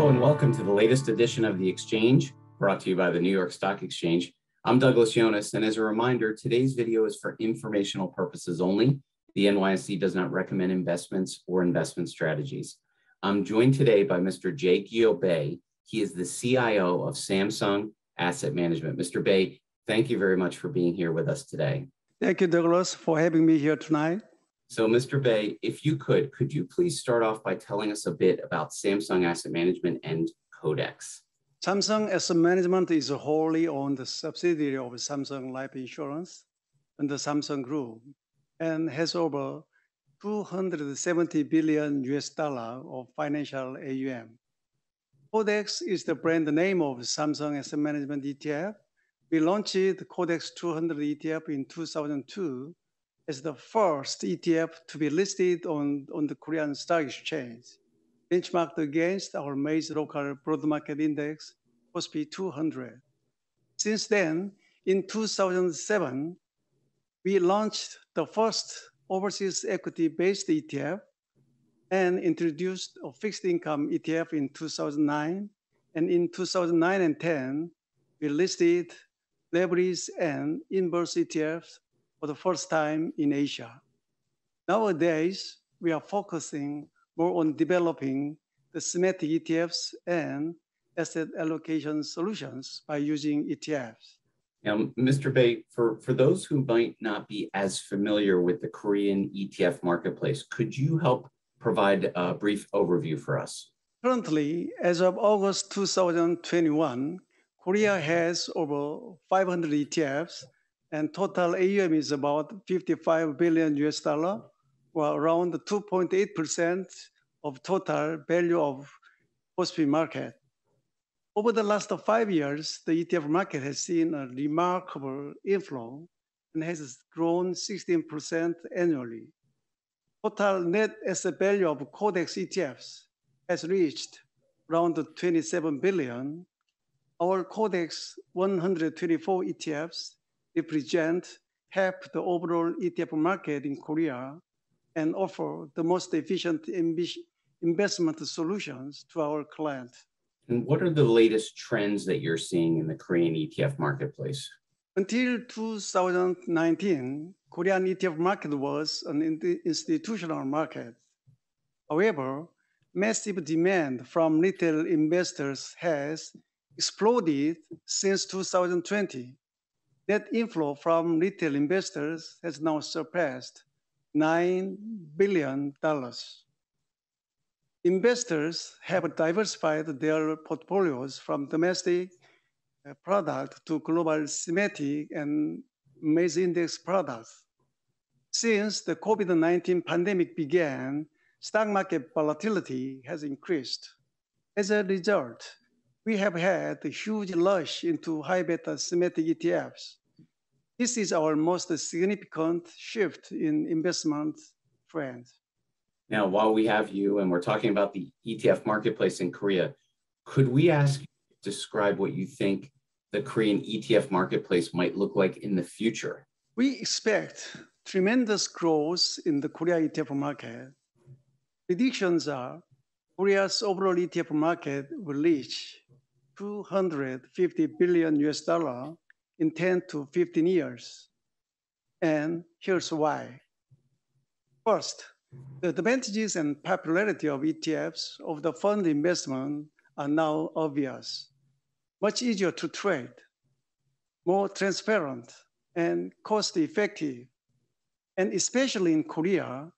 Hello and welcome to the latest edition of The Exchange, brought to you by the New York Stock Exchange. I'm Douglas Jonas, and as a reminder, today's video is for informational purposes only. The NYSE does not recommend investments or investment strategies. I'm joined today by Mr. Jae kyu Bae. He is the CIO of Samsung Asset Management. Mr. Bae, thank you very much for being here with us today. Thank you, Douglas, for having me here tonight. So, Mr. Bae, if you could you please start off by telling us a bit about Samsung Asset Management and Codex? Samsung Asset Management is a wholly owned subsidiary of Samsung Life Insurance and the Samsung Group and has over 270 billion US dollar of financial AUM. Codex is the brand name of Samsung Asset Management ETF. We launched the Codex 200 ETF in 2002 as the first ETF to be listed on the Korean Stock Exchange, benchmarked against our major local broad market index, KOSPI 200. Since then, in 2007, we launched the first overseas equity-based ETF and introduced a fixed income ETF in 2009. And in 2009 and 10, we listed leverage and inverse ETFs for the first time in Asia. Nowadays, we are focusing more on developing the thematic ETFs and asset allocation solutions by using ETFs. Now, Mr. Bae, for those who might not be as familiar with the Korean ETF marketplace, could you help provide a brief overview for us? Currently, as of August 2021, Korea has over 500 ETFs, and total AUM is about 55 billion US dollar, or around 2.8% of total value of KOSPI market. Over the last 5 years, the ETF market has seen a remarkable inflow and has grown 16% annually. Total net asset value of Codex ETFs has reached around 27 billion. Our Codex 124 ETFs represent half the overall ETF market in Korea and offer the most efficient investment solutions to our clients. And what are the latest trends that you're seeing in the Korean ETF marketplace? Until 2019, Korean ETF market was an institutional market. However, massive demand from retail investors has exploded since 2020. Net inflow from retail investors has now surpassed $9 billion. Investors have diversified their portfolios from domestic product to global thematic and major index products. Since the COVID-19 pandemic began, stock market volatility has increased. As a result, we have had a huge rush into high beta thematic ETFs. This is our most significant shift in investment trends. Now, while we have you and we're talking about the ETF marketplace in Korea, could we ask you to describe what you think the Korean ETF marketplace might look like in the future? We expect tremendous growth in the Korea ETF market. Predictions are Korea's overall ETF market will reach 250 billion US dollar in 10 to 15 years. And here's why. First, the advantages and popularity of ETFs of the fund investment are now obvious. Much easier to trade, more transparent, and cost-effective. And especially in Korea,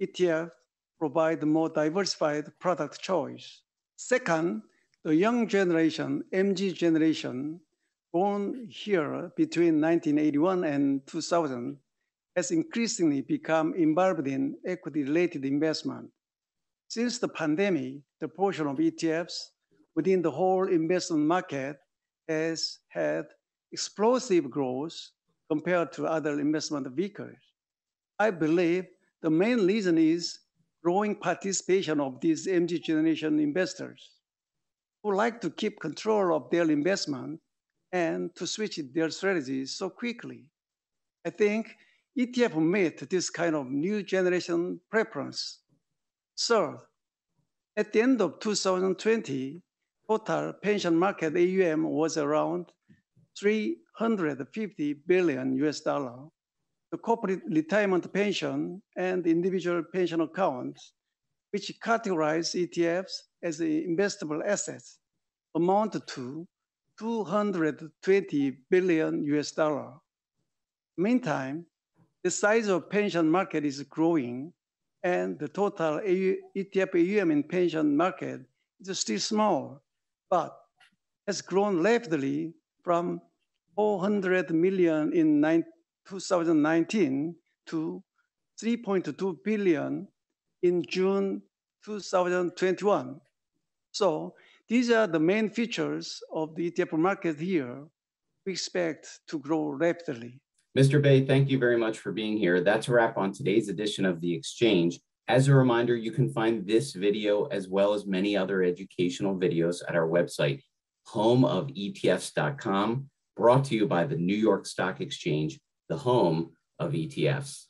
ETFs provide more diversified product choice. Second, the young generation, MZ generation, born here between 1981 and 2000, has increasingly become involved in equity-related investment. Since the pandemic, the portion of ETFs within the whole investment market has had explosive growth compared to other investment vehicles. I believe the main reason is growing participation of these MZ generation investors who like to keep control of their investment and to switch their strategies so quickly. I think ETF meet this kind of new generation preference. Third, at the end of 2020, total pension market AUM was around $350 billion US. The corporate retirement pension and individual pension accounts, which categorize ETFs as investable assets, amount to $220 billion US. Meantime, the size of pension market is growing, and the total ETF AUM in pension market is still small, but has grown rapidly from 400 million in 2019 to 3.2 billion in June 2021. So these are the main features of the ETF market here. We expect to grow rapidly. Mr. Bae, thank you very much for being here. That's a wrap on today's edition of The Exchange. As a reminder, you can find this video as well as many other educational videos at our website, homeofetfs.com, brought to you by the New York Stock Exchange, the home of ETFs.